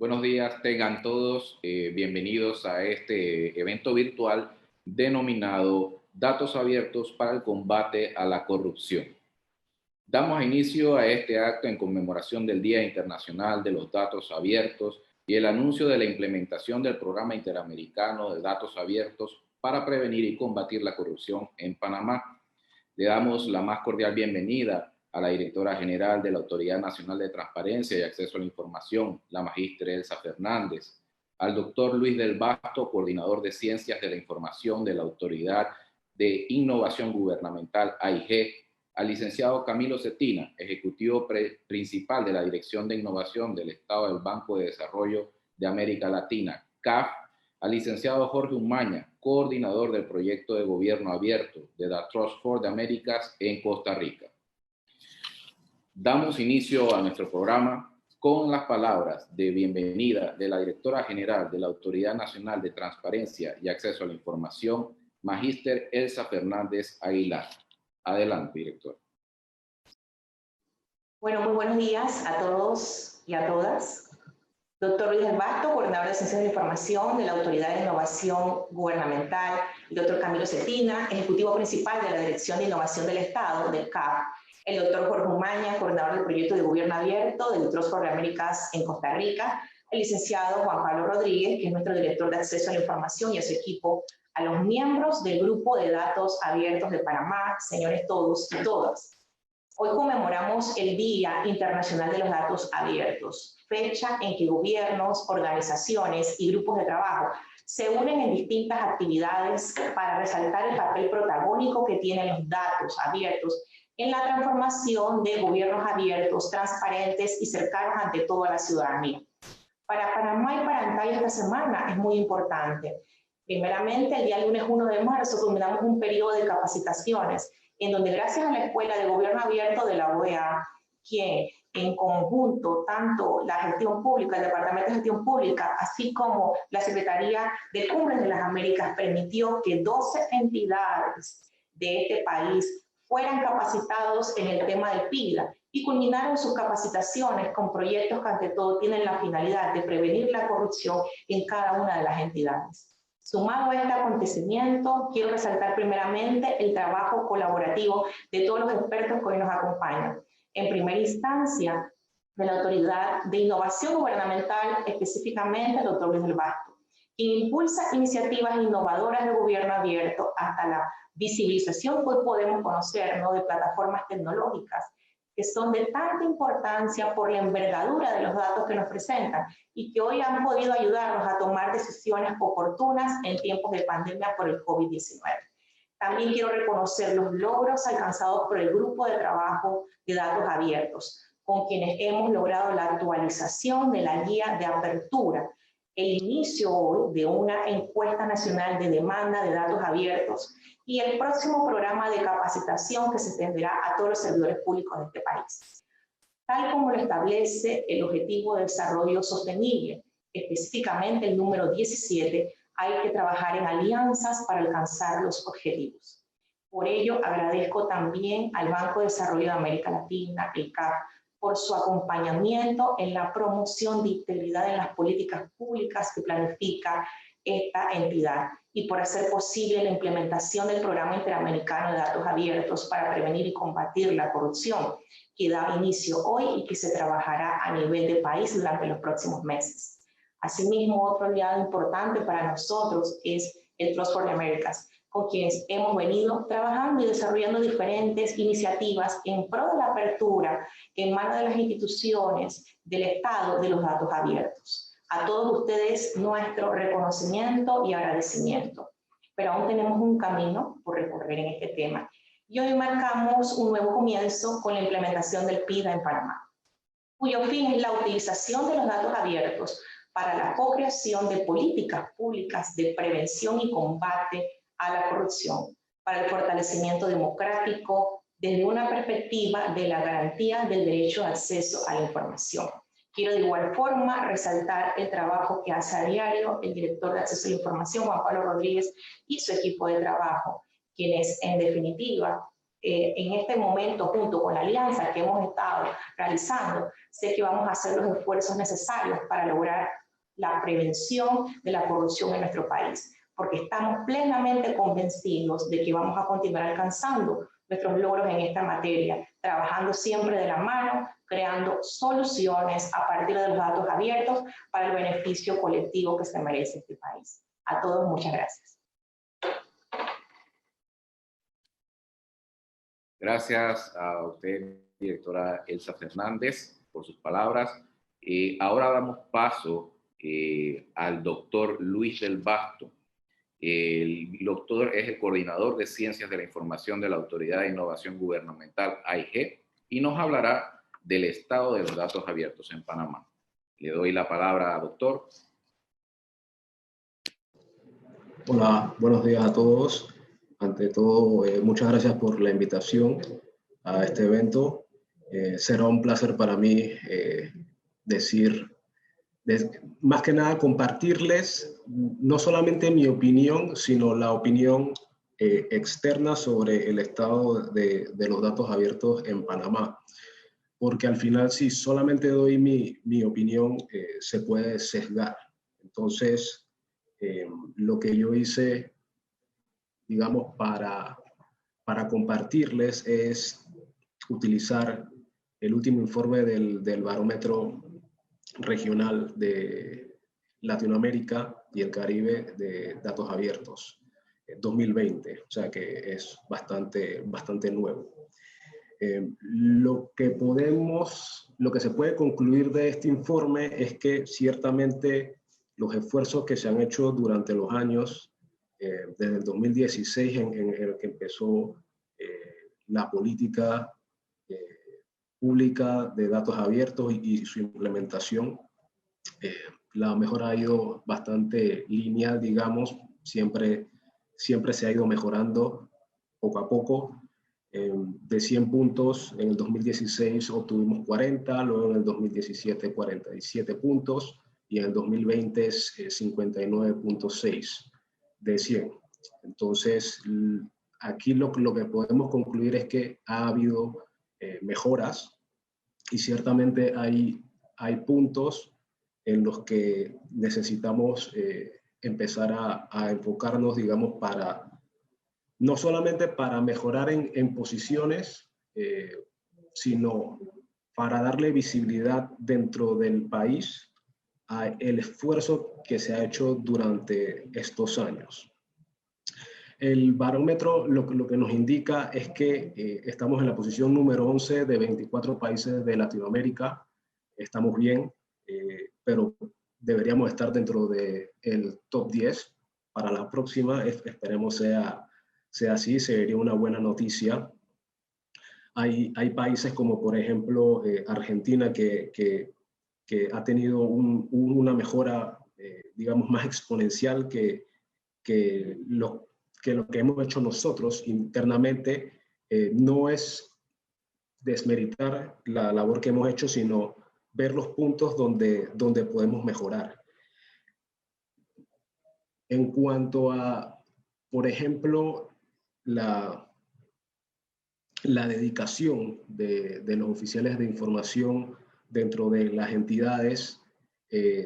Buenos días, tengan todos bienvenidos a este evento virtual denominado Datos Abiertos para el Combate a la Corrupción. Damos inicio a este acto en conmemoración del Día Internacional de los Datos Abiertos y el anuncio de la implementación del Programa Interamericano de Datos Abiertos para prevenir y combatir la corrupción en Panamá. Le damos la más cordial bienvenida a la directora general de la Autoridad Nacional de Transparencia y Acceso a la Información, la magíster Elsa Fernández, al doctor Luis del Basto, coordinador de Ciencias de la Información de la Autoridad de Innovación Gubernamental, AIG, al licenciado Camilo Cetina, ejecutivo principal de la Dirección de Innovación del Estado del Banco de Desarrollo de América Latina, CAF, al licenciado Jorge Umaña, coordinador del proyecto de gobierno abierto de The Trust for the Americas en Costa Rica. Damos inicio a nuestro programa con las palabras de bienvenida de la directora general de la Autoridad Nacional de Transparencia y Acceso a la Información, magíster Elsa Fernández Aguilar. Adelante, directora. Bueno, muy buenos días a todos y a todas. Doctor Luis del Basto, coordinador de Ciencias de la Información de la Autoridad de Innovación Gubernamental, y doctor Camilo Cetina, ejecutivo principal de la Dirección de Innovación del Estado, del CAP, el doctor Jorge Umaña, coordinador del proyecto de gobierno abierto del Trust for the Americas en Costa Rica, el licenciado Juan Pablo Rodríguez, que es nuestro director de Acceso a la Información, y a su equipo, a los miembros del Grupo de Datos Abiertos de Panamá, señores todos y todas. Hoy conmemoramos el Día Internacional de los Datos Abiertos, fecha en que gobiernos, organizaciones y grupos de trabajo se unen en distintas actividades para resaltar el papel protagónico que tienen los datos abiertos en la transformación de gobiernos abiertos, transparentes y cercanos ante toda la ciudadanía. Para Panamá y para ANTAI esta semana es muy importante. Primeramente, el día lunes 1 de marzo culminamos un periodo de capacitaciones en donde gracias a la Escuela de Gobierno Abierto de la OEA, que en conjunto, tanto la gestión pública, el Departamento de Gestión Pública, así como la Secretaría de Cumbres de las Américas, permitió que 12 entidades de este país fueran capacitados en el tema del PIDA y culminaron sus capacitaciones con proyectos que ante todo tienen la finalidad de prevenir la corrupción en cada una de las entidades. Sumado a este acontecimiento, quiero resaltar primeramente el trabajo colaborativo de todos los expertos que hoy nos acompañan. En primera instancia, de la Autoridad de Innovación Gubernamental, específicamente el doctor Luis del Basto, quien impulsa iniciativas innovadoras de gobierno abierto hasta la visibilización que hoy podemos conocer, ¿no?, de plataformas tecnológicas que son de tanta importancia por la envergadura de los datos que nos presentan y que hoy han podido ayudarnos a tomar decisiones oportunas en tiempos de pandemia por el COVID-19. También quiero reconocer los logros alcanzados por el Grupo de Trabajo de Datos Abiertos, con quienes hemos logrado la actualización de la guía de apertura, el inicio hoy de una encuesta nacional de demanda de datos abiertos y el próximo programa de capacitación que se extenderá a todos los servidores públicos de este país. Tal como lo establece el Objetivo de Desarrollo Sostenible, específicamente el número 17, hay que trabajar en alianzas para alcanzar los objetivos. Por ello, agradezco también al Banco de Desarrollo de América Latina, el CAP, por su acompañamiento en la promoción de integridad en las políticas públicas que planifica esta entidad y por hacer posible la implementación del Programa Interamericano de Datos Abiertos para prevenir y combatir la corrupción, que da inicio hoy y que se trabajará a nivel de país durante los próximos meses. Asimismo, otro aliado importante para nosotros es el Trust for the Americas, con quienes hemos venido trabajando y desarrollando diferentes iniciativas en pro de la apertura en manos de las instituciones del Estado de los datos abiertos. A todos ustedes nuestro reconocimiento y agradecimiento, pero aún tenemos un camino por recorrer en este tema. Y hoy marcamos un nuevo comienzo con la implementación del PIDA en Panamá, cuyo fin es la utilización de los datos abiertos para la co-creación de políticas públicas de prevención y combate a la corrupción, para el fortalecimiento democrático desde una perspectiva de la garantía del derecho de acceso a la información. Quiero de igual forma resaltar el trabajo que hace a diario el director de Acceso a la Información, Juan Pablo Rodríguez, y su equipo de trabajo, quienes en definitiva en este momento, junto con la alianza que hemos estado realizando, sé que vamos a hacer los esfuerzos necesarios para lograr la prevención de la corrupción en nuestro país, porque estamos plenamente convencidos de que vamos a continuar alcanzando nuestros logros en esta materia, trabajando siempre de la mano, creando soluciones a partir de los datos abiertos para el beneficio colectivo que se merece este país. A todos, muchas gracias. Gracias a usted, directora Elsa Fernández, por sus palabras. Ahora damos paso al doctor Luis del Basto. El doctor es el coordinador de Ciencias de la Información de la Autoridad de Innovación Gubernamental, AIG, y nos hablará del estado de los datos abiertos en Panamá. Le doy la palabra, doctor. Hola, buenos días a todos. Ante todo, muchas gracias por la invitación a este evento. Será un placer para mí más que nada compartirles no solamente mi opinión, sino la opinión externa sobre el estado de los datos abiertos en Panamá. Porque al final, si solamente doy mi opinión, se puede sesgar. Entonces, lo que yo hice, digamos, para compartirles es utilizar el último informe del Barómetro Regional de Latinoamérica y el Caribe de Datos Abiertos 2020, o sea que es bastante nuevo. Lo que se puede concluir de este informe es que ciertamente los esfuerzos que se han hecho durante los años, desde el 2016 en el que empezó la política pública de datos abiertos y su implementación, la mejora ha ido bastante lineal, digamos, siempre se ha ido mejorando poco a poco. De 100 puntos, en el 2016 obtuvimos 40, luego en el 2017 47 puntos y en el 2020 es 59.6 de 100. Entonces, aquí lo que podemos concluir es que ha habido mejoras y ciertamente hay puntos en los que necesitamos empezar a enfocarnos, digamos, no solamente para mejorar en posiciones, sino para darle visibilidad dentro del país al esfuerzo que se ha hecho durante estos años. El barómetro lo que nos indica es que estamos en la posición número 11 de 24 países de Latinoamérica. Estamos bien, pero deberíamos estar dentro del top 10 para la próxima. Esperemos sea así, sería una buena noticia. Hay países como, por ejemplo, Argentina, que ha tenido una mejora, digamos, más exponencial que lo que hemos hecho nosotros internamente. No es desmeritar la labor que hemos hecho, sino ver los puntos donde podemos mejorar. En cuanto a, por ejemplo, la dedicación de los oficiales de información dentro de las entidades,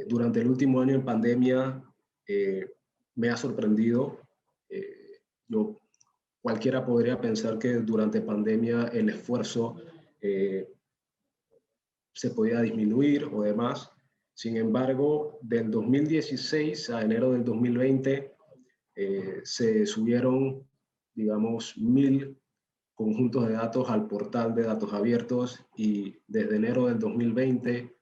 durante el último año en pandemia me ha sorprendido. Cualquiera podría pensar que durante pandemia el esfuerzo se podía disminuir o demás. Sin embargo, del 2016 a enero del 2020 se subieron, digamos, 1000 conjuntos de datos al portal de datos abiertos, y desde enero del 2020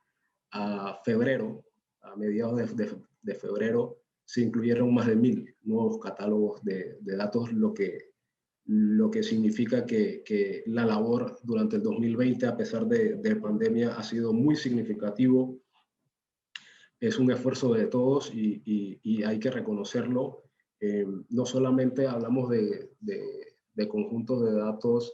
a febrero, a mediados de febrero, se incluyeron más de 1000 nuevos catálogos de datos, lo que significa que la labor durante el 2020, a pesar de pandemia, ha sido muy significativo. Es un esfuerzo de todos y hay que reconocerlo. No solamente hablamos de conjuntos de datos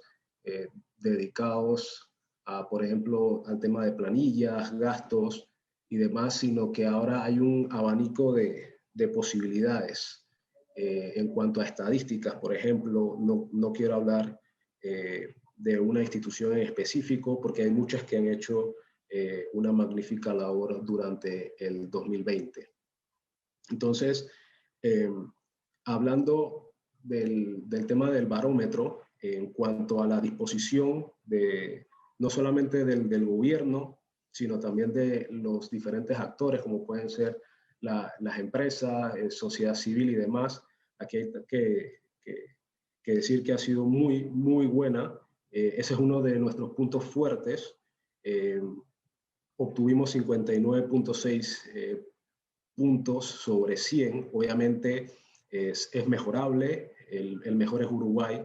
dedicados a, por ejemplo, al tema de planillas, gastos y demás, sino que ahora hay un abanico de posibilidades. En cuanto a estadísticas, por ejemplo, no quiero hablar de una institución en específico, porque hay muchas que han hecho una magnífica labor durante el 2020. Entonces, hablando del tema del barómetro, en cuanto a la disposición no solamente del gobierno, sino también de los diferentes actores, como pueden ser las empresas, sociedad civil y demás, aquí hay que decir que ha sido muy, muy buena. Ese es uno de nuestros puntos fuertes. Obtuvimos 59.6 puntos sobre 100. Obviamente es mejorable. El mejor es Uruguay,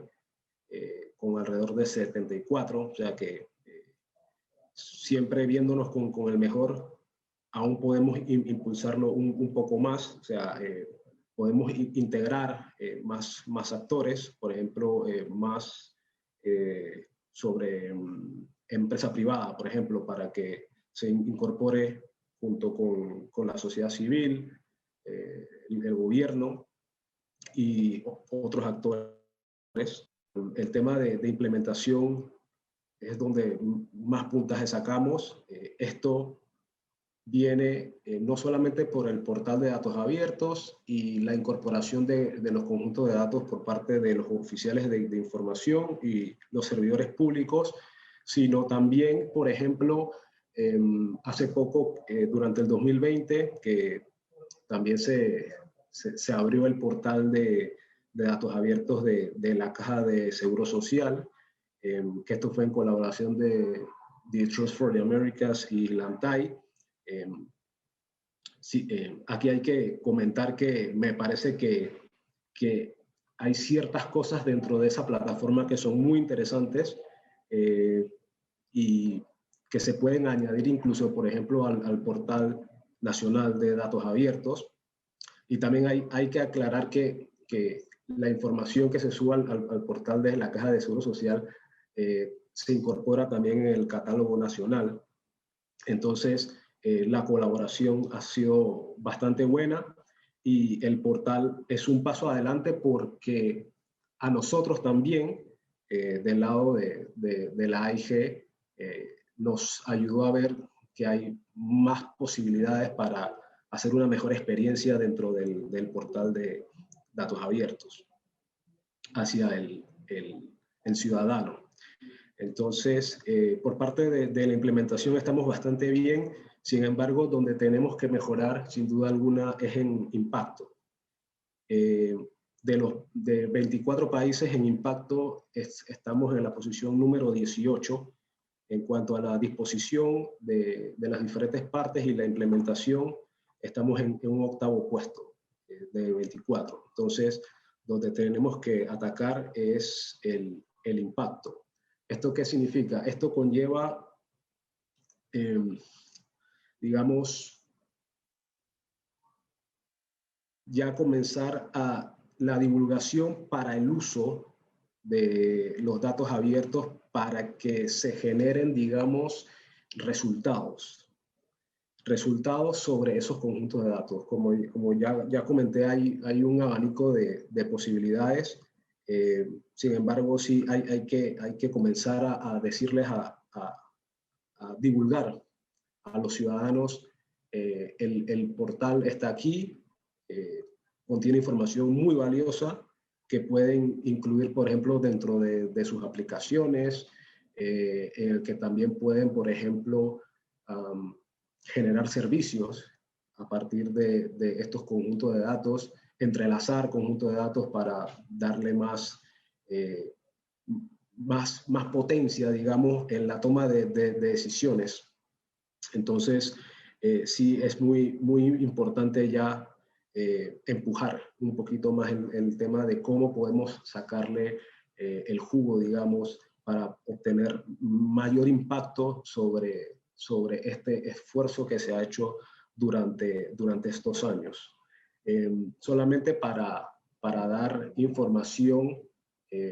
con alrededor de 74. O sea que siempre viéndonos con el mejor, aún podemos impulsarlo un poco más. O sea, podemos integrar más actores, por ejemplo, más sobre empresa privada, por ejemplo, para que se incorpore junto con la sociedad civil, el gobierno y otros actores. El tema de implementación es donde más puntaje sacamos. Esto viene no solamente por el portal de datos abiertos y la incorporación de los conjuntos de datos por parte de los oficiales de información y los servidores públicos, sino también, por ejemplo, hace poco, durante el 2020, que también se abrió el portal de datos abiertos de la Caja de Seguro Social, que esto fue en colaboración de Trust for the Americas y LANTAI. Sí, aquí hay que comentar que me parece que hay ciertas cosas dentro de esa plataforma que son muy interesantes y que se pueden añadir incluso, por ejemplo, al portal nacional de datos abiertos. Y también hay que aclarar que la información que se suba al portal de la Caja de Seguro Social se incorpora también en el catálogo nacional. Entonces, la colaboración ha sido bastante buena y el portal es un paso adelante porque a nosotros también, del lado de la AIG, nos ayudó a ver que hay más posibilidades para hacer una mejor experiencia dentro del portal de datos abiertos hacia el ciudadano. Entonces, por parte de la implementación estamos bastante bien. Sin embargo, donde tenemos que mejorar, sin duda alguna, es en impacto. De 24 países en impacto, estamos en la posición número 18 en cuanto a la disposición de las diferentes partes y la implementación. Estamos en un octavo puesto de 24. Entonces, donde tenemos que atacar es el impacto. ¿Esto qué significa? Esto conlleva, digamos, ya comenzar a la divulgación para el uso de los datos abiertos para que se generen, digamos, resultados sobre esos conjuntos de datos. Como ya comenté, hay un abanico de posibilidades. Sin embargo, sí hay que comenzar a decirles, a divulgar a los ciudadanos, el portal está aquí, contiene información muy valiosa que pueden incluir, por ejemplo, dentro de sus aplicaciones, que también pueden, por ejemplo, generar servicios a partir de estos conjuntos de datos, entrelazar conjuntos de datos para darle más potencia, digamos, en la toma de decisiones. Entonces, sí es muy, muy importante ya empujar un poquito más el tema de cómo podemos sacarle el jugo, digamos, para obtener mayor impacto sobre este esfuerzo que se ha hecho durante estos años. Solamente para dar información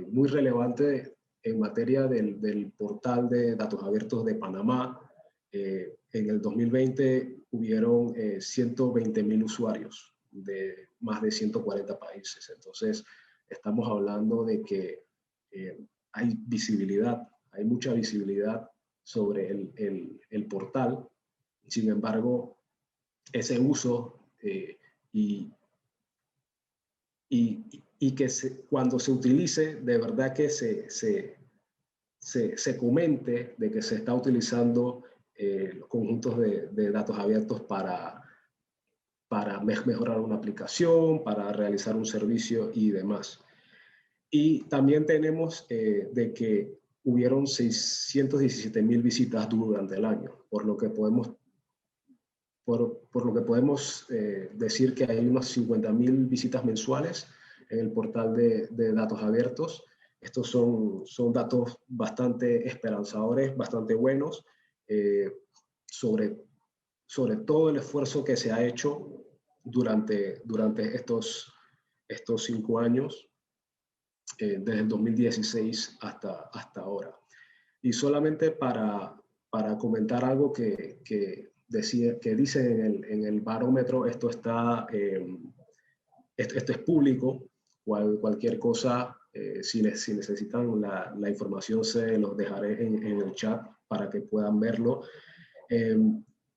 muy relevante en materia del portal de datos abiertos de Panamá, en el 2020 hubieron 120,000 usuarios de más de 140 países. Entonces, estamos hablando de que hay visibilidad, hay mucha visibilidad sobre el portal. Sin embargo, ese uso y que cuando se utilice, de verdad que se comente de que se está utilizando los conjuntos de datos abiertos para mejorar una aplicación, para realizar un servicio y demás. Y también tenemos de que hubieron 617,000 visitas durante el año, por lo que podemos decir que hay unas 50,000 visitas mensuales en el portal de datos abiertos. Estos son datos bastante esperanzadores, bastante buenos, sobre todo el esfuerzo que se ha hecho durante estos 5 años, desde el 2016 hasta ahora. Y solamente para comentar algo que dice en el barómetro, esto es público, cualquier cosa, si necesitan la información, se los dejaré en el chat para que puedan verlo.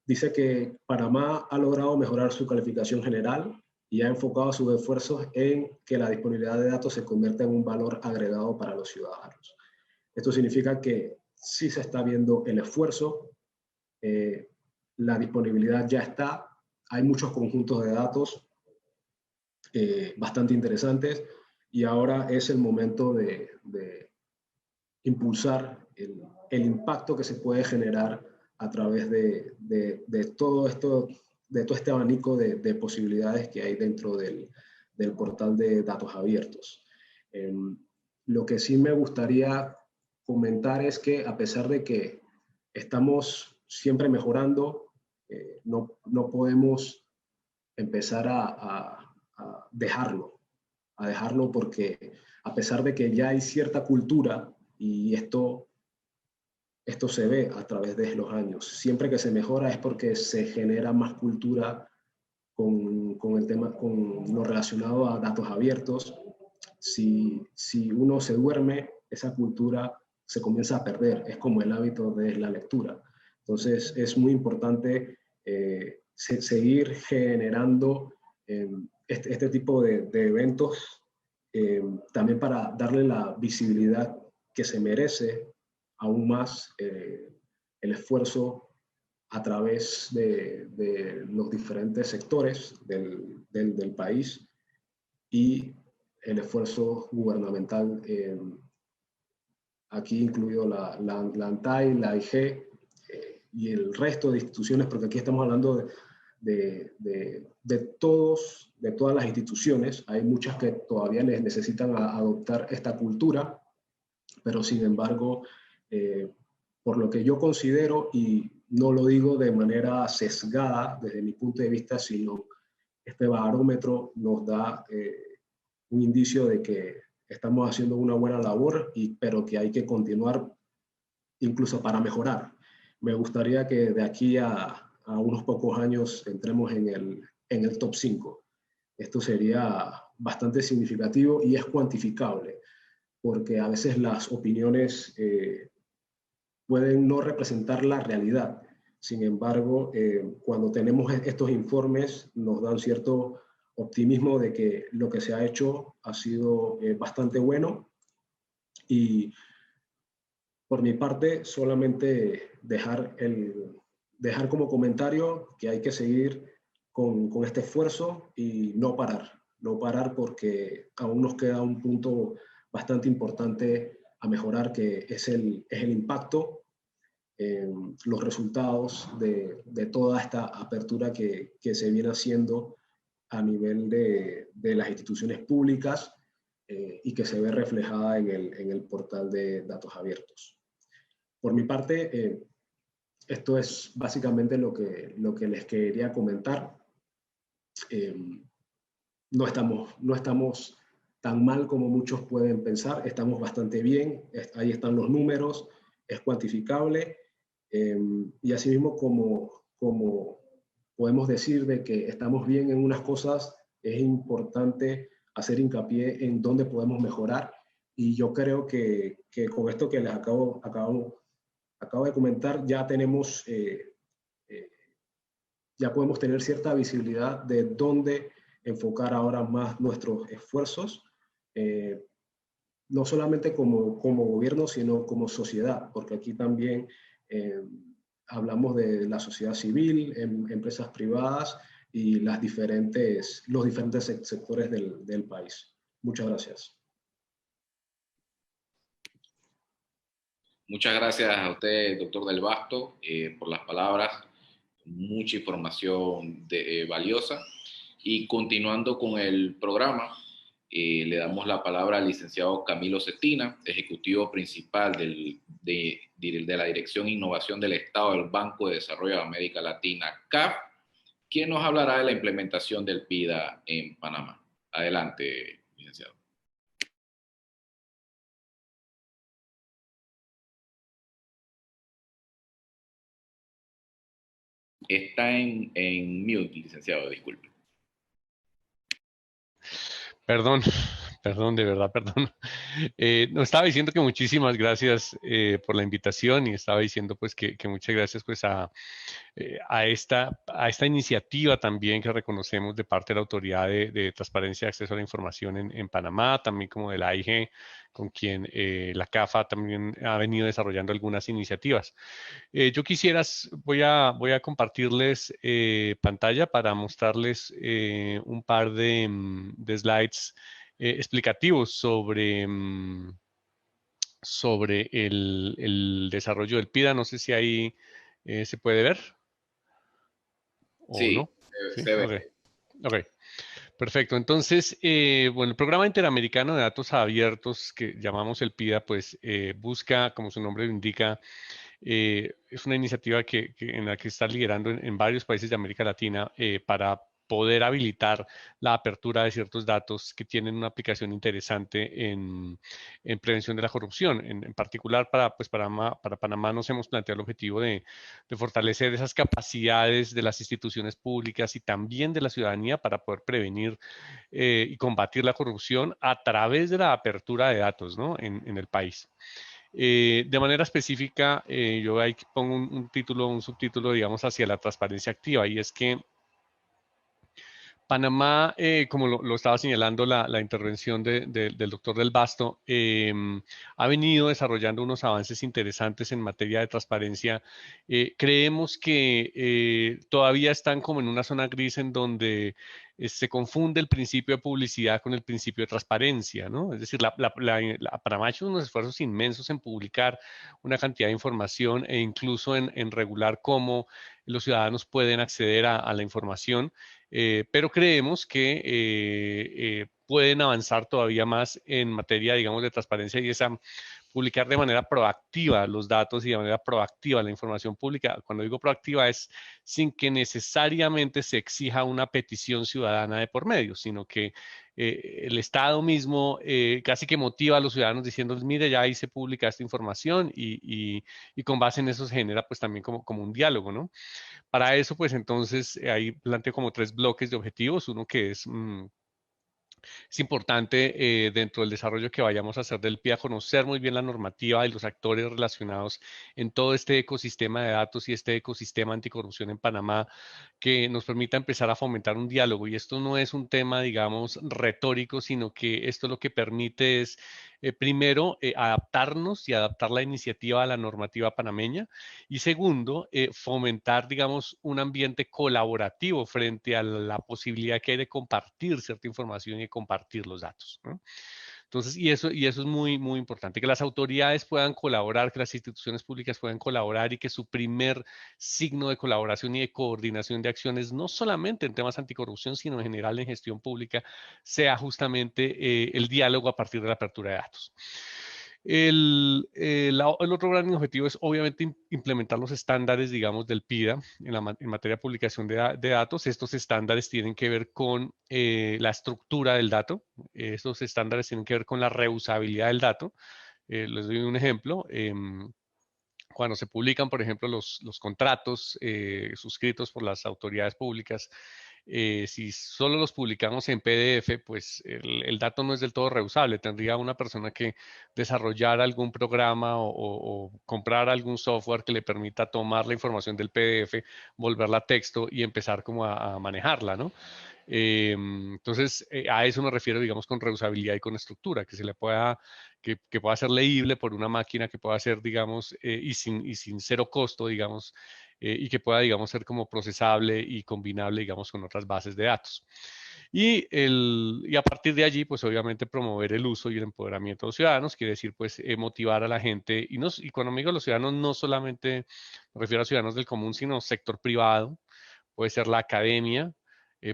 Dice que Panamá ha logrado mejorar su calificación general y ha enfocado sus esfuerzos en que la disponibilidad de datos se convierta en un valor agregado para los ciudadanos. Esto significa que sí se está viendo el esfuerzo, la disponibilidad ya está, hay muchos conjuntos de datos bastante interesantes y ahora es el momento de impulsar el impacto que se puede generar a través de todo este abanico de posibilidades que hay dentro del portal de datos abiertos. Lo que sí me gustaría comentar es que a pesar de que estamos siempre mejorando, no podemos empezar a dejarlo porque a pesar de que ya hay cierta cultura y esto se ve a través de los años, siempre que se mejora es porque se genera más cultura con el tema, con lo relacionado a datos abiertos. Si uno se duerme, esa cultura se comienza a perder, es como el hábito de la lectura. Entonces es muy importante seguir generando este tipo de eventos, también para darle la visibilidad que se merece aún más el esfuerzo a través de los diferentes sectores del país y el esfuerzo gubernamental, aquí incluido la ANTAI, la AIG y el resto de instituciones, porque aquí estamos hablando de todas las instituciones. Hay muchas que todavía necesitan adoptar esta cultura, pero sin embargo, por lo que yo considero, y no lo digo de manera sesgada desde mi punto de vista, sino este barómetro nos da un indicio de que estamos haciendo una buena labor, pero que hay que continuar incluso para mejorar. Me gustaría que de aquí a unos pocos años entremos en el top 5. Esto sería bastante significativo y es cuantificable, porque a veces las opiniones pueden no representar la realidad. Sin embargo, cuando tenemos estos informes, nos dan cierto optimismo de que lo que se ha hecho ha sido bastante bueno. Y por mi parte, solamente dejar como comentario que hay que seguir con este esfuerzo y no parar porque aún nos queda un punto bastante importante a mejorar, que es el impacto, los resultados de toda esta apertura que se viene haciendo a nivel de las instituciones públicas y que se ve reflejada en el portal de datos abiertos. Por mi parte, esto es básicamente lo que les quería comentar. No estamos tan mal como muchos pueden pensar, estamos bastante bien, ahí están los números, es cuantificable, y asimismo como podemos decir de que estamos bien en unas cosas, es importante hacer hincapié en dónde podemos mejorar Y yo creo que con esto que les acabo de comentar, ya tenemos, ya podemos tener cierta visibilidad de dónde enfocar ahora más nuestros esfuerzos, no solamente como gobierno, sino como sociedad, porque aquí también hablamos de la sociedad civil, empresas privadas y los diferentes sectores del país. Muchas gracias. Muchas gracias a usted, doctor Del Basto, por las palabras, mucha información valiosa. Y continuando con el programa, le damos la palabra al licenciado Camilo Cetina, ejecutivo principal de la Dirección de Innovación del Estado del Banco de Desarrollo de América Latina, CAF, quien nos hablará de la implementación del PIDA en Panamá. Adelante, licenciado. Está en mute, licenciado, disculpe. Perdón, perdón, de verdad, perdón. No, estaba diciendo que muchísimas gracias por la invitación y estaba diciendo pues que muchas gracias pues a esta iniciativa también que reconocemos de parte de la Autoridad de Transparencia y Acceso a la Información en Panamá, también como de la AIG, con quien la CAFA también ha venido desarrollando algunas iniciativas. Yo voy a compartirles pantalla para mostrarles un par de slides explicativos sobre el desarrollo del PIDA. No sé si ahí se puede ver o Sí, no. ¿Sí? se ve. Ok. Ok. Perfecto. Entonces, bueno, el Programa Interamericano de Datos Abiertos, que llamamos el PIDA, pues busca, como su nombre lo indica, es una iniciativa en la que está liderando en varios países de América Latina para poder habilitar la apertura de ciertos datos que tienen una aplicación interesante en prevención de la corrupción. En particular, para Panamá nos hemos planteado el objetivo de fortalecer esas capacidades de las instituciones públicas y también de la ciudadanía para poder prevenir y combatir la corrupción a través de la apertura de datos, ¿no? en el país. De manera específica, yo ahí pongo un subtítulo, digamos, hacia la transparencia activa, y es que Panamá, como lo estaba señalando la intervención del doctor Del Basto, ha venido desarrollando unos avances interesantes en materia de transparencia. Creemos que todavía están como en una zona gris en donde se confunde el principio de publicidad con el principio de transparencia, ¿no? Es decir, Panamá ha hecho unos esfuerzos inmensos en publicar una cantidad de información e incluso en regular cómo los ciudadanos pueden acceder a la información. Pero creemos que pueden avanzar todavía más en materia, digamos, de transparencia y esa publicar de manera proactiva los datos y de manera proactiva la información pública. Cuando digo proactiva es sin que necesariamente se exija una petición ciudadana de por medio, sino que el Estado mismo casi que motiva a los ciudadanos diciéndoles, mire, ya ahí se publica esta información y con base en eso se genera pues también como un diálogo, ¿no? Para eso, pues entonces ahí planteo como tres bloques de objetivos. Uno que es importante dentro del desarrollo que vayamos a hacer del PIA, conocer muy bien la normativa y los actores relacionados en todo este ecosistema de datos y este ecosistema anticorrupción en Panamá, que nos permita empezar a fomentar un diálogo. Y esto no es un tema, digamos, retórico, sino que esto lo que permite es, primero, adaptarnos y adaptar la iniciativa a la normativa panameña. Y segundo, fomentar, digamos, un ambiente colaborativo frente a la posibilidad que hay de compartir cierta información y de compartir los datos, ¿no? Entonces, y eso es muy, muy importante, que las autoridades puedan colaborar, que las instituciones públicas puedan colaborar y que su primer signo de colaboración y de coordinación de acciones, no solamente en temas anticorrupción, sino en general en gestión pública, sea justamente el diálogo a partir de la apertura de datos. El otro gran objetivo es obviamente implementar los estándares, digamos, del PIDA en materia de publicación de datos. Estos estándares tienen que ver con la estructura del dato. Estos estándares tienen que ver con la reusabilidad del dato. Les doy un ejemplo. Cuando se publican, por ejemplo, los contratos suscritos por las autoridades públicas, Si solo los publicamos en PDF, pues el dato no es del todo reusable. Tendría una persona que desarrollar algún programa o comprar algún software que le permita tomar la información del PDF, volverla a texto y empezar como a manejarla, ¿no? Entonces, a eso me refiero, digamos, con reusabilidad y con estructura, que se le pueda, que pueda ser leíble por una máquina, que pueda ser, digamos, y sin cero costo, digamos, y que pueda, digamos, ser como procesable y combinable, digamos, con otras bases de datos. Y a partir de allí, pues obviamente promover el uso y el empoderamiento de los ciudadanos, quiere decir, pues motivar a la gente, y cuando me digo los ciudadanos, no solamente me refiero a ciudadanos del común, sino sector privado, puede ser la academia,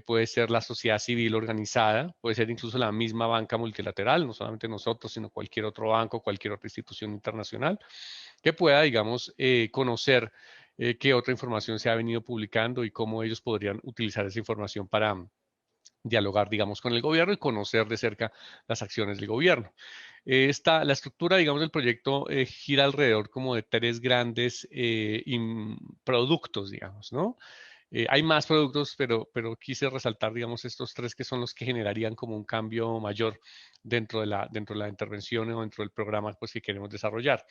puede ser la sociedad civil organizada, puede ser incluso la misma banca multilateral, no solamente nosotros, sino cualquier otro banco, cualquier otra institución internacional, que pueda, digamos, conocer qué otra información se ha venido publicando y cómo ellos podrían utilizar esa información para dialogar, digamos, con el gobierno y conocer de cerca las acciones del gobierno. La estructura, digamos, del proyecto gira alrededor como de tres grandes productos, digamos, ¿no? Hay más productos, pero quise resaltar, digamos, estos tres que son los que generarían como un cambio mayor dentro de la intervención o dentro del programa pues, que queremos desarrollar.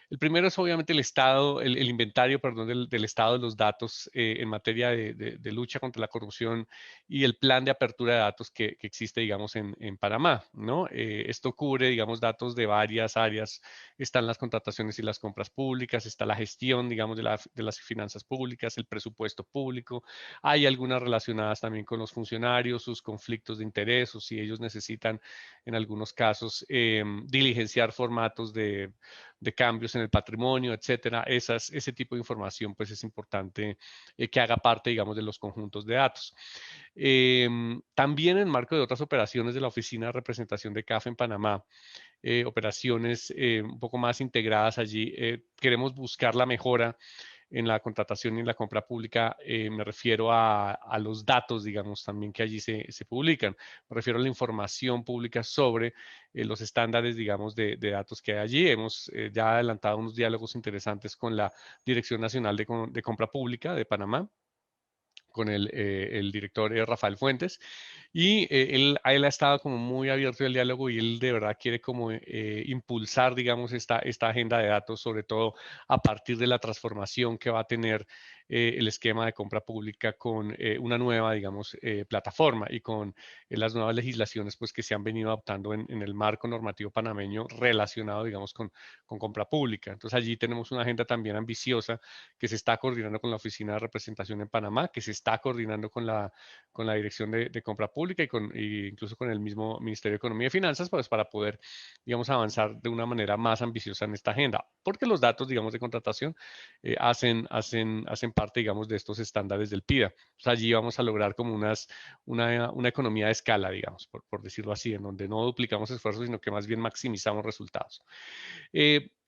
El primero es obviamente el estado, el inventario, perdón, del estado de los datos en materia de lucha contra la corrupción y el plan de apertura de datos que existe, digamos, en Panamá, ¿no? Esto cubre, digamos, datos de varias áreas. Están las contrataciones y las compras públicas, está la gestión, digamos, de las finanzas públicas, el presupuesto público. Hay algunas relacionadas también con los funcionarios, sus conflictos de interés o si ellos necesitan, en algunos casos, diligenciar formatos de cambios en el patrimonio, etcétera. Ese tipo de información, pues es importante que haga parte, digamos, de los conjuntos de datos. También en marco de otras operaciones de la Oficina de Representación de CAF en Panamá, operaciones un poco más integradas allí, queremos buscar la mejora en la contratación y en la compra pública, me refiero a los datos, digamos, también que allí se publican. Me refiero a la información pública sobre los estándares, digamos, de datos que hay allí. Hemos ya adelantado unos diálogos interesantes con la Dirección Nacional de Compra Pública de Panamá, con el director Rafael Fuentes, y él ha estado como muy abierto al diálogo y él de verdad quiere como impulsar, digamos, esta agenda de datos, sobre todo a partir de la transformación que va a tener el esquema de compra pública con una nueva, digamos, plataforma y con las nuevas legislaciones pues, que se han venido adoptando en el marco normativo panameño relacionado, digamos, con compra pública. Entonces allí tenemos una agenda también ambiciosa que se está coordinando con la Oficina de Representación en Panamá, que se está coordinando con la Dirección de Compra Pública y incluso con el mismo Ministerio de Economía y Finanzas, pues para poder, digamos, avanzar de una manera más ambiciosa en esta agenda, porque los datos, digamos, de contratación hacen parte, digamos, de estos estándares del PIDA. Entonces, allí vamos a lograr como una economía de escala, digamos, por decirlo así, en donde no duplicamos esfuerzos, sino que más bien maximizamos resultados.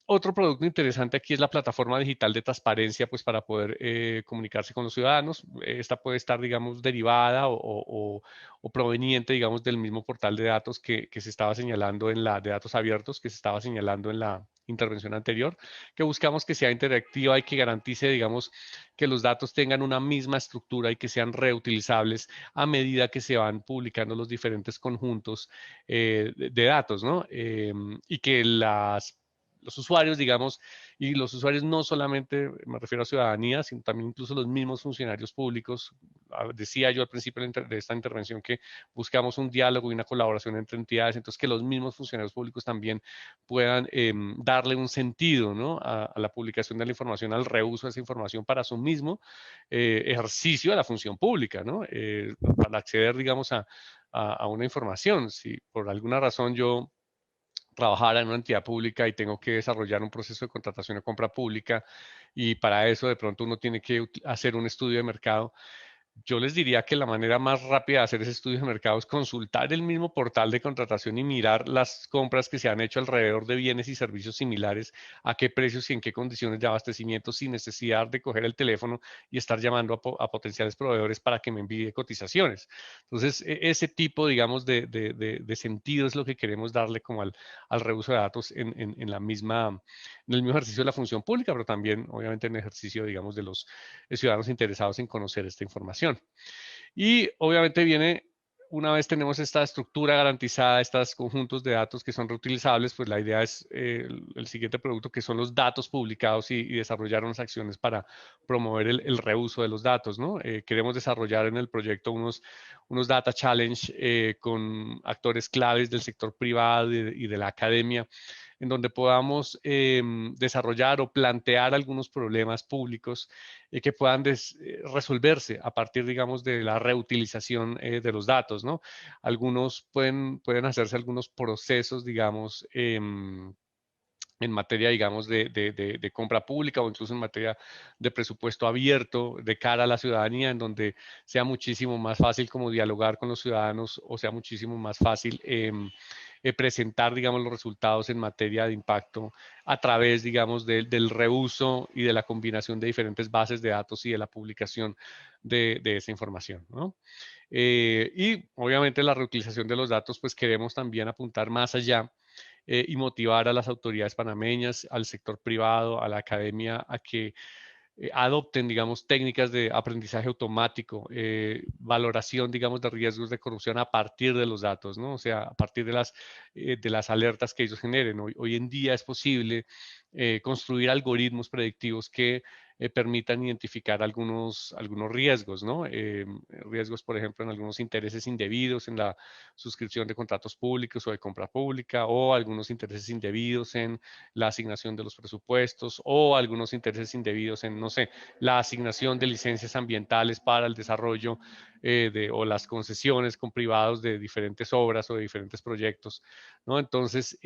Otro producto interesante aquí es la plataforma digital de transparencia, pues para poder comunicarse con los ciudadanos. Esta puede estar, digamos, derivada o proveniente, digamos, del mismo portal de datos que se estaba señalando de datos abiertos, que se estaba señalando en la intervención anterior, que buscamos que sea interactiva y que garantice, digamos, que los datos tengan una misma estructura y que sean reutilizables a medida que se van publicando los diferentes conjuntos de datos, ¿no? Y que los usuarios, digamos, y los usuarios no solamente, me refiero a ciudadanía, sino también incluso los mismos funcionarios públicos. Decía yo al principio de esta intervención que buscamos un diálogo y una colaboración entre entidades, entonces que los mismos funcionarios públicos también puedan darle un sentido, ¿no? a la publicación de la información, al reuso de esa información para su mismo ejercicio de la función pública, ¿no? Para acceder, digamos, a una información. Si por alguna razón yo trabajara en una entidad pública y tengo que desarrollar un proceso de contratación o compra pública y para eso de pronto uno tiene que hacer un estudio de mercado. Yo les diría que la manera más rápida de hacer ese estudio de mercado es consultar el mismo portal de contratación y mirar las compras que se han hecho alrededor de bienes y servicios similares, a qué precios y en qué condiciones de abastecimiento, sin necesidad de coger el teléfono y estar llamando a potenciales proveedores para que me envíe cotizaciones. Entonces, ese tipo, digamos, de sentido es lo que queremos darle como al reuso de datos en el mismo ejercicio de la función pública, pero también, obviamente, en el ejercicio, digamos, de los ciudadanos interesados en conocer esta información. Y obviamente viene, una vez tenemos esta estructura garantizada, estos conjuntos de datos que son reutilizables, pues la idea es el siguiente producto, que son los datos publicados y desarrollar unas acciones para promover el reuso de los datos, ¿no? Queremos desarrollar en el proyecto unos data challenge con actores claves del sector privado y de la academia, en donde podamos desarrollar o plantear algunos problemas públicos que puedan resolverse a partir, digamos, de la reutilización de los datos, ¿no? Algunos pueden hacerse algunos procesos, digamos, en materia, digamos, de compra pública o incluso en materia de presupuesto abierto de cara a la ciudadanía, en donde sea muchísimo más fácil como dialogar con los ciudadanos o sea muchísimo más fácil presentar, digamos, los resultados en materia de impacto a través, digamos, del reuso y de la combinación de diferentes bases de datos y de la publicación de esa información, ¿no? Y obviamente la reutilización de los datos, pues queremos también apuntar más allá y motivar a las autoridades panameñas, al sector privado, a la academia, a que adopten, digamos, técnicas de aprendizaje automático, valoración, digamos, de riesgos de corrupción a partir de los datos, ¿no? O sea, a partir de las alertas que ellos generen. Hoy en día es posible construir algoritmos predictivos que permitan identificar algunos riesgos, ¿no? Riesgos, por ejemplo, en algunos intereses indebidos en la suscripción de contratos públicos o de compra pública, o algunos intereses indebidos en la asignación de los presupuestos, o algunos intereses indebidos en, no sé, la asignación de licencias ambientales para el desarrollo o las concesiones con privados de diferentes obras o de diferentes proyectos, ¿no? Entonces,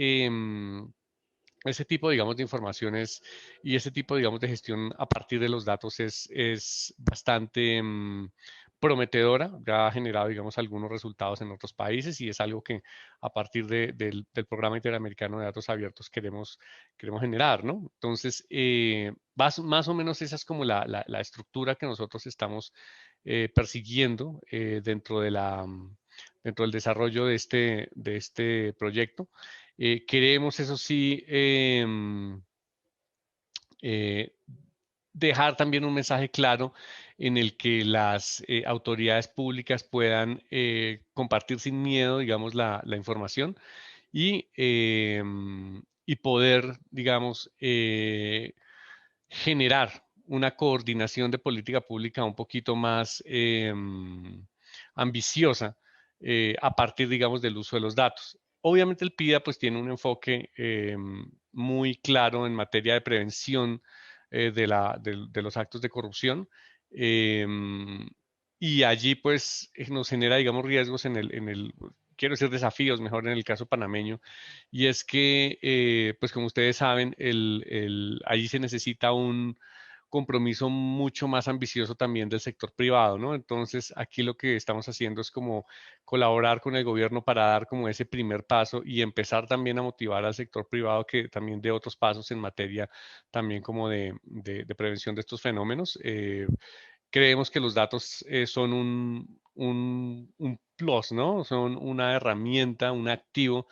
ese tipo, digamos, de informaciones y ese tipo, digamos, de gestión a partir de los datos es bastante prometedora. Ya ha generado, digamos, algunos resultados en otros países y es algo que a partir del Programa Interamericano de Datos Abiertos queremos generar, ¿no? Entonces, más o menos esa es como la estructura que nosotros estamos persiguiendo dentro del desarrollo de este proyecto. Queremos, eso sí, eh, dejar también un mensaje claro en el que las autoridades públicas puedan compartir sin miedo, digamos, la información y poder, digamos, generar una coordinación de política pública un poquito más ambiciosa a partir, digamos, del uso de los datos. Obviamente el PIDA pues tiene un enfoque muy claro en materia de prevención de los actos de corrupción eh, y allí pues nos genera, digamos, riesgos quiero decir desafíos, mejor en el caso panameño, y es que, pues como ustedes saben, allí se necesita un compromiso mucho más ambicioso también del sector privado, ¿no? Entonces, aquí lo que estamos haciendo es como colaborar con el gobierno para dar como ese primer paso y empezar también a motivar al sector privado que también dé otros pasos en materia también como de prevención de estos fenómenos. Creemos que los datos son un plus, ¿no? Son una herramienta, un activo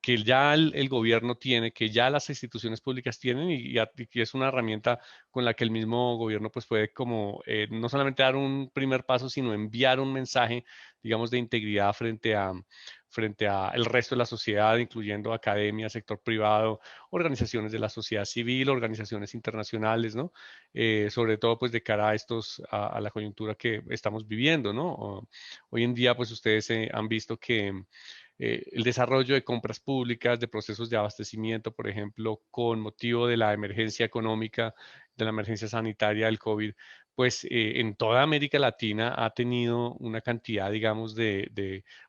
que ya el gobierno tiene, que ya las instituciones públicas tienen y que es una herramienta con la que el mismo gobierno pues puede como no solamente dar un primer paso, sino enviar un mensaje, digamos, de integridad frente a el resto de la sociedad, incluyendo academia, sector privado, organizaciones de la sociedad civil, organizaciones internacionales, ¿no? Sobre todo pues de cara a a la coyuntura que estamos viviendo, ¿no? Hoy en día pues ustedes han visto que el desarrollo de compras públicas, de procesos de abastecimiento, por ejemplo, con motivo de la emergencia económica, de la emergencia sanitaria del COVID, pues en toda América Latina ha tenido una cantidad, digamos,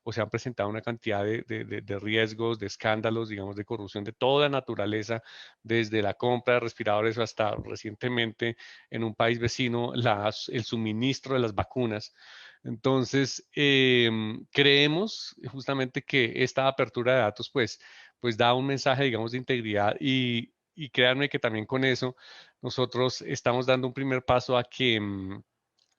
o se han presentado una cantidad de riesgos, de escándalos, digamos, de corrupción de toda naturaleza, desde la compra de respiradores hasta recientemente en un país vecino, el suministro de las vacunas. Entonces, creemos justamente que esta apertura de datos, pues da un mensaje, digamos, de integridad y créanme que también con eso nosotros estamos dando un primer paso a que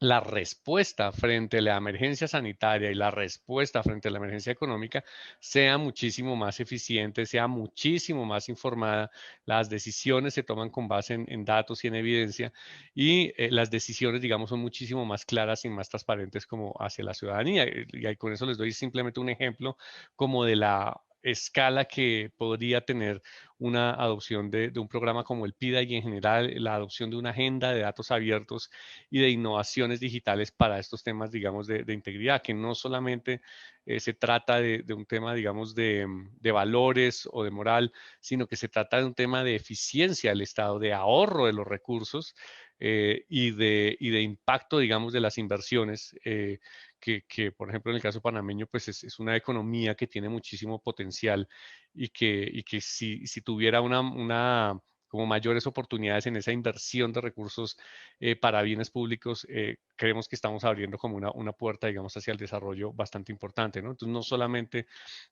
la respuesta frente a la emergencia sanitaria y la respuesta frente a la emergencia económica sea muchísimo más eficiente, sea muchísimo más informada, las decisiones se toman con base en datos y en evidencia y las decisiones, digamos, son muchísimo más claras y más transparentes como hacia la ciudadanía. Y con eso les doy simplemente un ejemplo como de la escala que podría tener una adopción de un programa como el PIDA y en general la adopción de una agenda de datos abiertos y de innovaciones digitales para estos temas, digamos, de integridad, que no solamente se trata de un tema, digamos, de valores o de moral, sino que se trata de un tema de eficiencia del Estado, de ahorro de los recursos y de impacto, digamos, de las inversiones. Por ejemplo, en el caso panameño, pues es una economía que tiene muchísimo potencial y que si tuviera como mayores oportunidades en esa inversión de recursos para bienes públicos, creemos que estamos abriendo como una puerta, digamos, hacia el desarrollo bastante importante, ¿no? Entonces, no solamente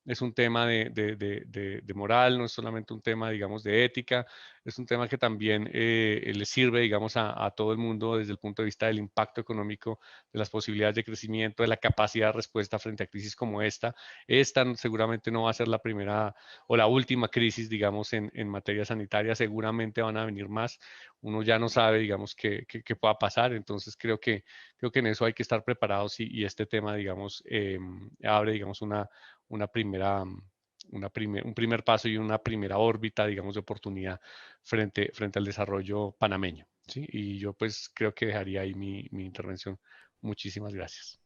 es un tema de moral, no es solamente un tema, digamos, de ética, es un tema que también le sirve, digamos, a todo el mundo desde el punto de vista del impacto económico, de las posibilidades de crecimiento, de la capacidad de respuesta frente a crisis como esta. Esta seguramente no va a ser la primera o la última crisis, digamos, en materia sanitaria, seguramente van a venir más. Uno ya no sabe, digamos, qué pueda pasar, entonces creo que en eso hay que estar preparados y este tema, digamos, abre, digamos, una primera, un primer paso y una primera órbita, digamos, de oportunidad frente al desarrollo panameño, ¿sí? Y yo pues creo que dejaría ahí mi intervención. Muchísimas gracias.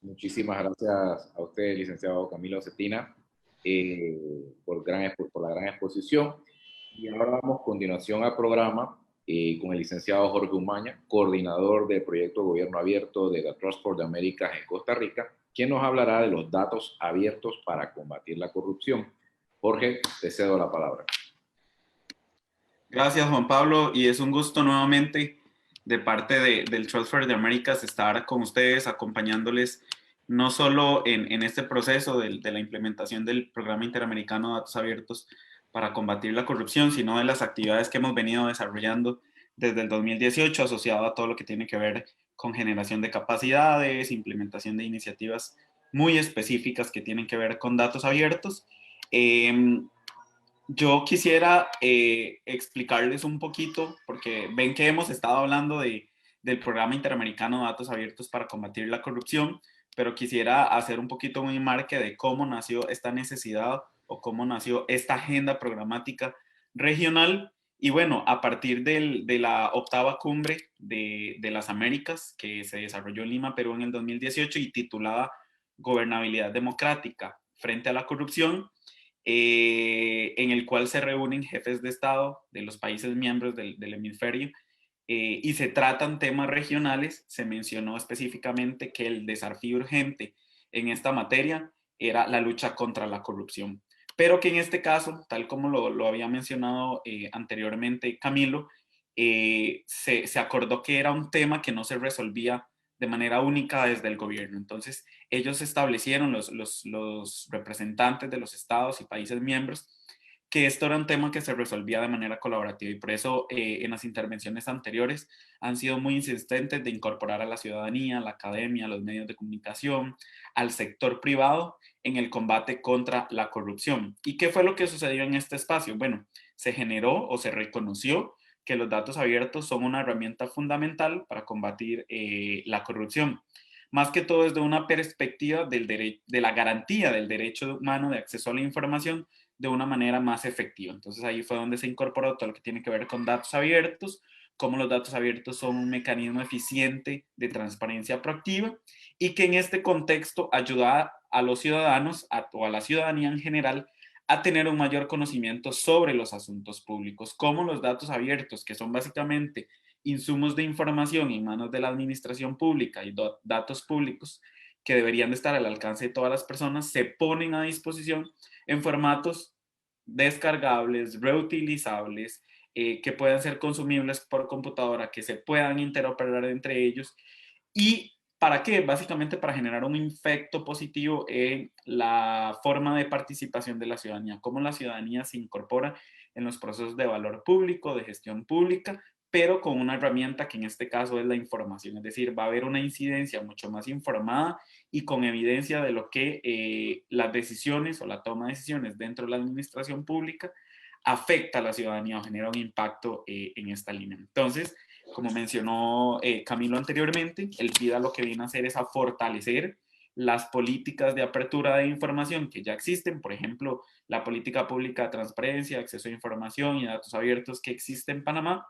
Muchísimas gracias a usted, licenciado Camilo Cetina, por la gran exposición. Y ahora vamos a continuación al programa con el licenciado Jorge Umaña, coordinador del proyecto Gobierno Abierto de la Trust for the Americas en Costa Rica, quien nos hablará de los datos abiertos para combatir la corrupción. Jorge, te cedo la palabra. Gracias, Juan Pablo, y es un gusto nuevamente de parte del Trust for the Americas estar con ustedes, acompañándoles no solo en este proceso de la implementación del Programa Interamericano de Datos Abiertos para combatir la corrupción, sino de las actividades que hemos venido desarrollando desde el 2018 asociado a todo lo que tiene que ver con generación de capacidades, implementación de iniciativas muy específicas que tienen que ver con datos abiertos. Yo quisiera explicarles un poquito, porque ven que hemos estado hablando del Programa Interamericano de Datos Abiertos para combatir la corrupción, pero quisiera hacer un poquito un enmarque de cómo nació esta necesidad o cómo nació esta agenda programática regional. Y bueno, a partir de la octava cumbre de las Américas, que se desarrolló en Lima, Perú, en el 2018 y titulada Gobernabilidad Democrática frente a la corrupción, en el cual se reúnen jefes de Estado de los países miembros del hemisferio y se tratan temas regionales. Se mencionó específicamente que el desafío urgente en esta materia era la lucha contra la corrupción, pero que en este caso, tal como lo había mencionado anteriormente Camilo, se acordó que era un tema que no se resolvía de manera única desde el gobierno. Entonces, ellos establecieron, los representantes de los estados y países miembros, que esto era un tema que se resolvía de manera colaborativa y por eso en las intervenciones anteriores han sido muy insistentes de incorporar a la ciudadanía, a la academia, a los medios de comunicación, al sector privado en el combate contra la corrupción. ¿Y qué fue lo que sucedió en este espacio? Bueno, se generó o se reconoció que los datos abiertos son una herramienta fundamental para combatir la corrupción. Más que todo desde una perspectiva de la garantía del derecho humano de acceso a la información de una manera más efectiva. Entonces ahí fue donde se incorporó todo lo que tiene que ver con datos abiertos, cómo los datos abiertos son un mecanismo eficiente de transparencia proactiva y que en este contexto ayuda a los ciudadanos o a la ciudadanía en general a tener un mayor conocimiento sobre los asuntos públicos, como los datos abiertos, que son básicamente insumos de información en manos de la administración pública y datos públicos que deberían de estar al alcance de todas las personas, se ponen a disposición en formatos descargables, reutilizables, que puedan ser consumibles por computadora, que se puedan interoperar entre ellos. ¿Y para qué? Básicamente para generar un efecto positivo en la forma de participación de la ciudadanía, cómo la ciudadanía se incorpora en los procesos de valor público, de gestión pública, pero con una herramienta que en este caso es la información, es decir, va a haber una incidencia mucho más informada y con evidencia de lo que las decisiones o la toma de decisiones dentro de la administración pública afecta a la ciudadanía o genera un impacto en esta línea. Entonces, como mencionó Camilo anteriormente, el PIDA lo que viene a hacer es a fortalecer las políticas de apertura de información que ya existen, por ejemplo, la política pública de transparencia, acceso a información y datos abiertos que existe en Panamá,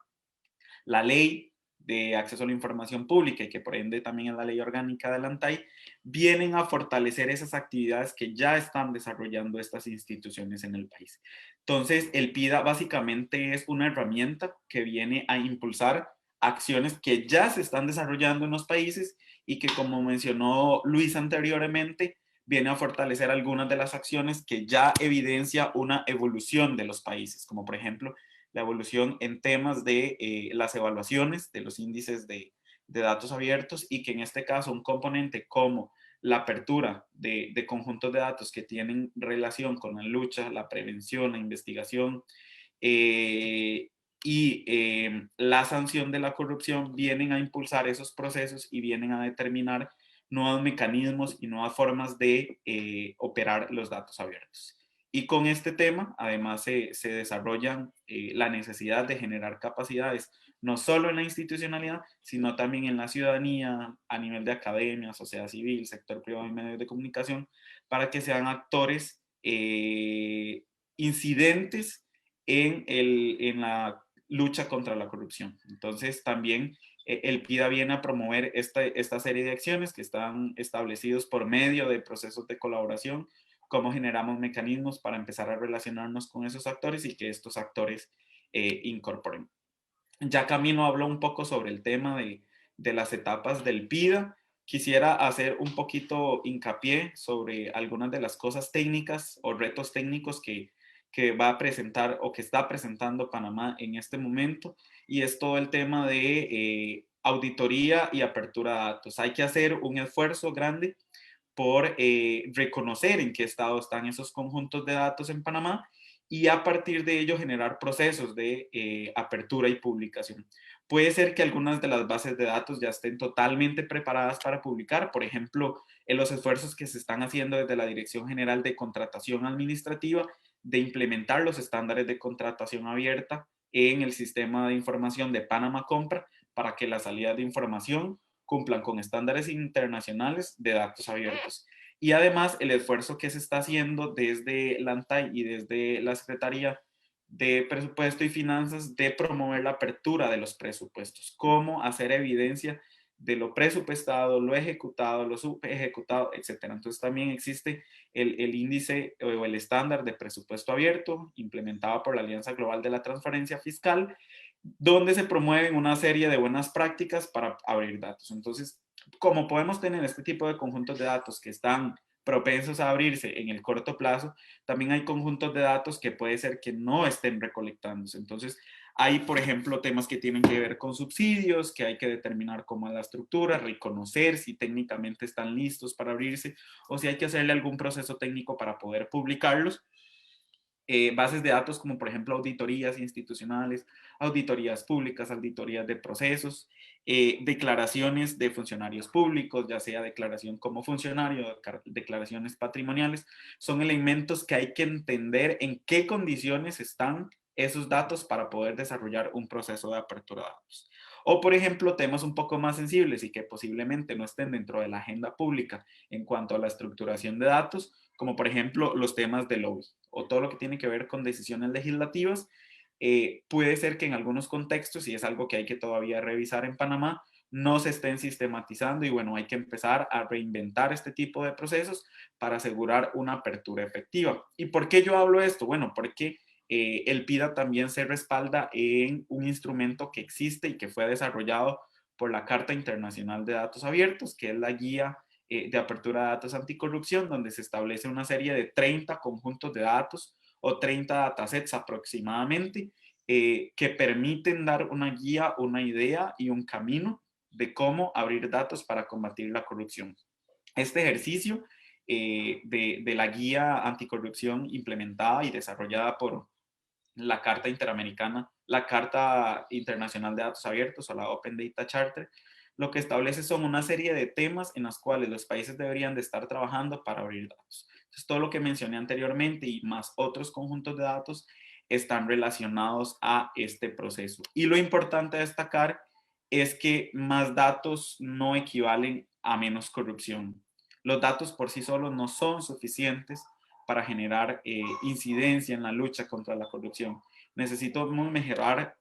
la ley de acceso a la información pública y que por ende también es la ley orgánica de la ANTAI, vienen a fortalecer esas actividades que ya están desarrollando estas instituciones en el país. Entonces, el PIDA básicamente es una herramienta que viene a impulsar acciones que ya se están desarrollando en los países y que, como mencionó Luis anteriormente, viene a fortalecer algunas de las acciones que ya evidencia una evolución de los países, como por ejemplo la evolución en temas de las evaluaciones de los índices de datos abiertos y que en este caso un componente como la apertura de conjuntos de datos que tienen relación con la lucha, la prevención, la investigación la sanción de la corrupción vienen a impulsar esos procesos y vienen a determinar nuevos mecanismos y nuevas formas de operar los datos abiertos. Y con este tema, además, se desarrolla la necesidad de generar capacidades, no solo en la institucionalidad, sino también en la ciudadanía, a nivel de academia, sociedad civil, sector privado y medios de comunicación, para que sean actores incidentes en la lucha contra la corrupción. Entonces, también el PIDA viene a promover esta serie de acciones que están establecidos por medio de procesos de colaboración, cómo generamos mecanismos para empezar a relacionarnos con esos actores y que estos actores incorporen. Ya Camilo habló un poco sobre el tema de las etapas del PIDA. Quisiera hacer un poquito hincapié sobre algunas de las cosas técnicas o retos técnicos que va a presentar o que está presentando Panamá en este momento, y es todo el tema de auditoría y apertura de datos. Hay que hacer un esfuerzo grande por reconocer en qué estado están esos conjuntos de datos en Panamá y a partir de ello generar procesos de apertura y publicación. Puede ser que algunas de las bases de datos ya estén totalmente preparadas para publicar, por ejemplo, en los esfuerzos que se están haciendo desde la Dirección General de Contratación Administrativa de implementar los estándares de contratación abierta en el sistema de información de Panama Compra para que las salidas de información cumplan con estándares internacionales de datos abiertos. Y además el esfuerzo que se está haciendo desde la ANTAI y desde la Secretaría de Presupuesto y Finanzas de promover la apertura de los presupuestos, cómo hacer evidencia de lo presupuestado, lo ejecutado, lo subejecutado, etc. Entonces también existe el índice o el estándar de presupuesto abierto implementado por la Alianza Global de la Transparencia Fiscal, donde se promueven una serie de buenas prácticas para abrir datos. Entonces, como podemos tener este tipo de conjuntos de datos que están propensos a abrirse en el corto plazo, también hay conjuntos de datos que puede ser que no estén recolectándose. Entonces, hay, por ejemplo, temas que tienen que ver con subsidios, que hay que determinar cómo es la estructura, reconocer si técnicamente están listos para abrirse o si hay que hacerle algún proceso técnico para poder publicarlos. Bases de datos como por ejemplo auditorías institucionales, auditorías públicas, auditorías de procesos, declaraciones de funcionarios públicos, ya sea declaración como funcionario, declaraciones patrimoniales, son elementos que hay que entender en qué condiciones están esos datos para poder desarrollar un proceso de apertura de datos. O por ejemplo, temas un poco más sensibles y que posiblemente no estén dentro de la agenda pública en cuanto a la estructuración de datos, como por ejemplo los temas de lobby o todo lo que tiene que ver con decisiones legislativas. Puede ser que en algunos contextos, y es algo que hay que todavía revisar en Panamá, no se estén sistematizando y bueno, hay que empezar a reinventar este tipo de procesos para asegurar una apertura efectiva. ¿Y por qué yo hablo esto? Bueno, porque el PIDA también se respalda en un instrumento que existe y que fue desarrollado por la Carta Internacional de Datos Abiertos, que es la guía de apertura de datos anticorrupción, donde se establece una serie de 30 conjuntos de datos o 30 datasets aproximadamente, que permiten dar una guía, una idea y un camino de cómo abrir datos para combatir la corrupción. Este ejercicio de la guía anticorrupción implementada y desarrollada por la Carta Interamericana la Carta Internacional de Datos Abiertos o la Open Data Charter, lo que establece son una serie de temas en los cuales los países deberían de estar trabajando para abrir datos. Entonces, todo lo que mencioné anteriormente y más otros conjuntos de datos están relacionados a este proceso. Y lo importante a destacar es que más datos no equivalen a menos corrupción. Los datos por sí solos no son suficientes para generar incidencia en la lucha contra la corrupción. Necesitamos mejorar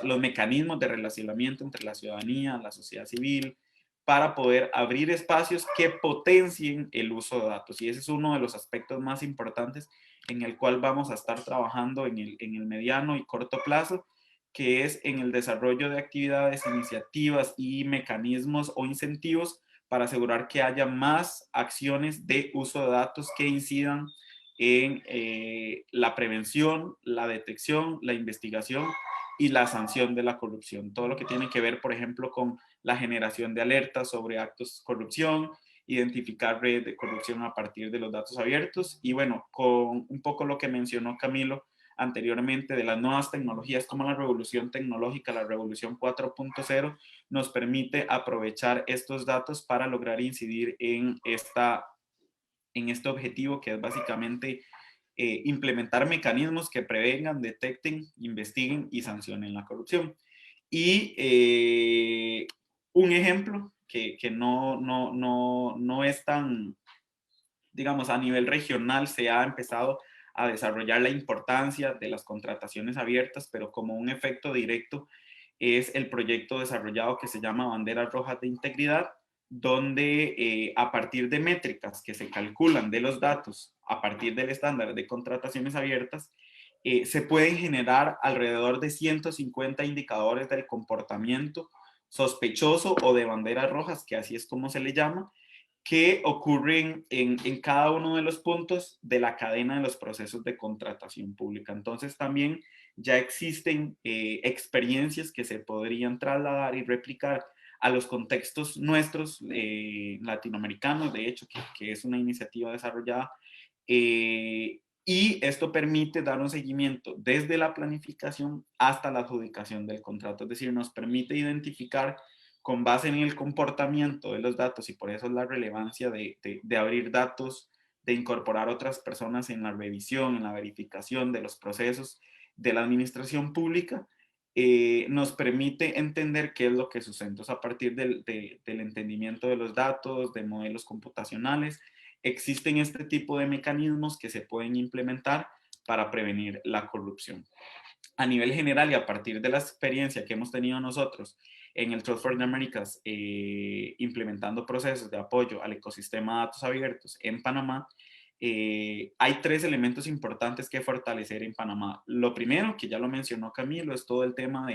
los mecanismos de relacionamiento entre la ciudadanía, la sociedad civil, para poder abrir espacios que potencien el uso de datos. Y ese es uno de los aspectos más importantes en el cual vamos a estar trabajando en el mediano y corto plazo, que es en el desarrollo de actividades, iniciativas y mecanismos o incentivos para asegurar que haya más acciones de uso de datos que incidan en la prevención, la detección, la investigación y la sanción de la corrupción. Todo lo que tiene que ver, por ejemplo, con la generación de alertas sobre actos de corrupción, identificar redes de corrupción a partir de los datos abiertos y bueno, con un poco lo que mencionó Camilo anteriormente de las nuevas tecnologías como la revolución tecnológica, la revolución 4.0, nos permite aprovechar estos datos para lograr incidir en este objetivo que es básicamente implementar mecanismos que prevengan, detecten, investiguen y sancionen la corrupción. Y un ejemplo que no es tan, digamos, a nivel regional se ha empezado a desarrollar la importancia de las contrataciones abiertas, pero como un efecto directo es el proyecto desarrollado que se llama Banderas Rojas de Integridad, donde a partir de métricas que se calculan de los datos, a partir del estándar de contrataciones abiertas, se pueden generar alrededor de 150 indicadores del comportamiento sospechoso o de banderas rojas, que así es como se le llama, que ocurren en cada uno de los puntos de la cadena de los procesos de contratación pública. Entonces también ya existen experiencias que se podrían trasladar y replicar a los contextos nuestros latinoamericanos, de hecho, que es una iniciativa desarrollada, y esto permite dar un seguimiento desde la planificación hasta la adjudicación del contrato, es decir, nos permite identificar con base en el comportamiento de los datos y por eso es la relevancia de abrir datos, de incorporar otras personas en la revisión, en la verificación de los procesos de la administración pública, nos permite entender qué es lo que sucede. Entonces, a partir del entendimiento de los datos, de modelos computacionales, existen este tipo de mecanismos que se pueden implementar para prevenir la corrupción. A nivel general y a partir de la experiencia que hemos tenido nosotros en el Trust for the Americas, implementando procesos de apoyo al ecosistema de datos abiertos en Panamá, hay tres elementos importantes que fortalecer en Panamá. Lo primero, que ya lo mencionó Camilo, es todo el tema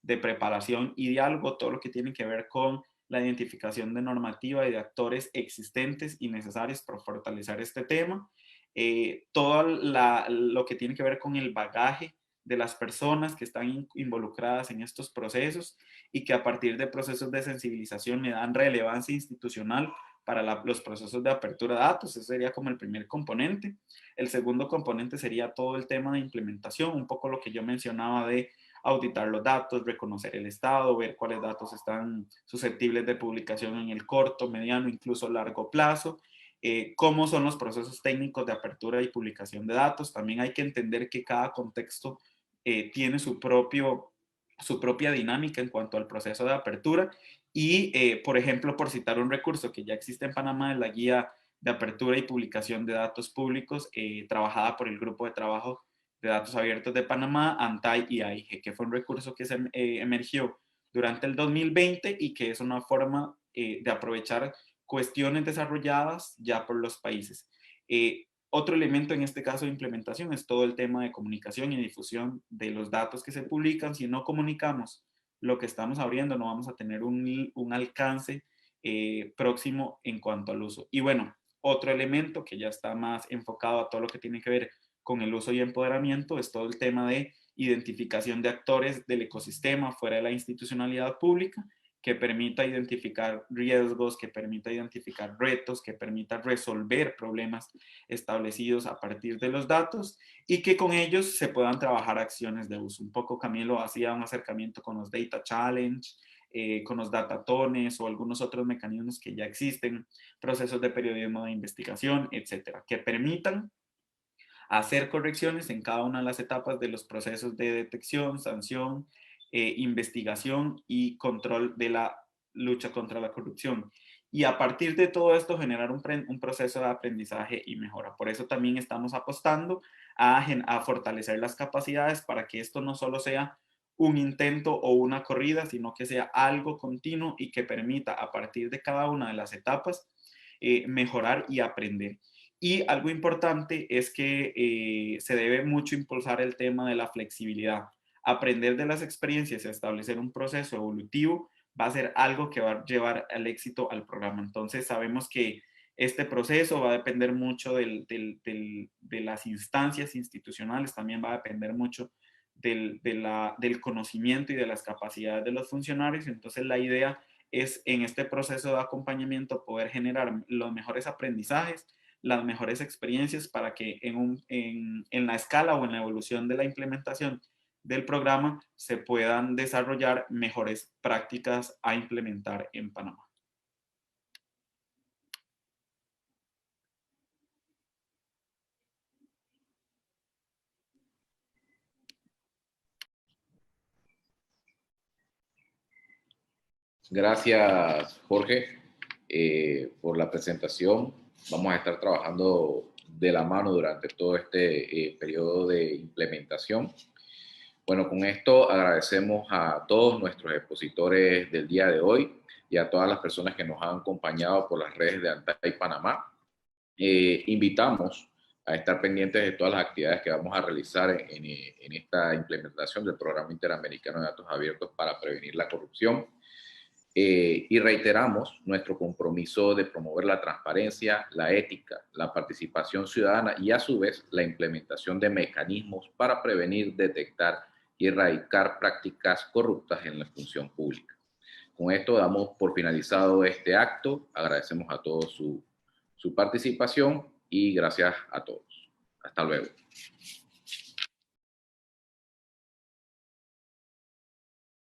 de preparación y diálogo, todo lo que tiene que ver con la identificación de normativa y de actores existentes y necesarios para fortalecer este tema. Todo lo que tiene que ver con el bagaje de las personas que están involucradas en estos procesos y que a partir de procesos de sensibilización le dan relevancia institucional para los procesos de apertura de datos. Ese sería como el primer componente. El segundo componente sería todo el tema de implementación, un poco lo que yo mencionaba de auditar los datos, reconocer el estado, ver cuáles datos están susceptibles de publicación en el corto, mediano, incluso largo plazo. Cómo son los procesos técnicos de apertura y publicación de datos. También hay que entender que cada contexto tiene su propia dinámica en cuanto al proceso de apertura y, por ejemplo, por citar un recurso que ya existe en Panamá, es la guía de apertura y publicación de datos públicos trabajada por el Grupo de Trabajo de Datos Abiertos de Panamá, ANTAI y AIG, que fue un recurso que se emergió durante el 2020 y que es una forma de aprovechar cuestiones desarrolladas ya por los países. Otro elemento en este caso de implementación es todo el tema de comunicación y difusión de los datos que se publican. Si no comunicamos lo que estamos abriendo, no vamos a tener un alcance próximo en cuanto al uso. Y bueno, otro elemento que ya está más enfocado a todo lo que tiene que ver con el uso y empoderamiento es todo el tema de identificación de actores del ecosistema fuera de la institucionalidad pública que permita identificar riesgos, que permita identificar retos, que permita resolver problemas establecidos a partir de los datos y que con ellos se puedan trabajar acciones de uso. Un poco Camilo hacía un acercamiento con los Data Challenge, con los datatones o algunos otros mecanismos que ya existen, procesos de periodismo de investigación, etcétera, que permitan hacer correcciones en cada una de las etapas de los procesos de detección, sanción, investigación y control de la lucha contra la corrupción. Y a partir de todo esto generar un proceso de aprendizaje y mejora. Por eso también estamos apostando a fortalecer las capacidades para que esto no solo sea un intento o una corrida, sino que sea algo continuo y que permita a partir de cada una de las etapas mejorar y aprender. Y algo importante es que se debe mucho impulsar el tema de la flexibilidad. Aprender de las experiencias y establecer un proceso evolutivo va a ser algo que va a llevar al éxito al programa. Entonces sabemos que este proceso va a depender mucho de las instancias institucionales, también va a depender mucho del conocimiento y de las capacidades de los funcionarios. Entonces la idea es en este proceso de acompañamiento poder generar los mejores aprendizajes, las mejores experiencias para que en la escala o en la evolución de la implementación del programa se puedan desarrollar mejores prácticas a implementar en Panamá. Gracias, Jorge, por la presentación. Vamos a estar trabajando de la mano durante todo este periodo de implementación. Bueno, con esto agradecemos a todos nuestros expositores del día de hoy y a todas las personas que nos han acompañado por las redes de ANTAI Panamá. Invitamos a estar pendientes de todas las actividades que vamos a realizar en esta implementación del Programa Interamericano de Datos Abiertos para prevenir la corrupción. Y reiteramos nuestro compromiso de promover la transparencia, la ética, la participación ciudadana y a su vez la implementación de mecanismos para prevenir, detectar y erradicar prácticas corruptas en la función pública. Con esto damos por finalizado este acto. Agradecemos a todos su participación y gracias a todos. Hasta luego.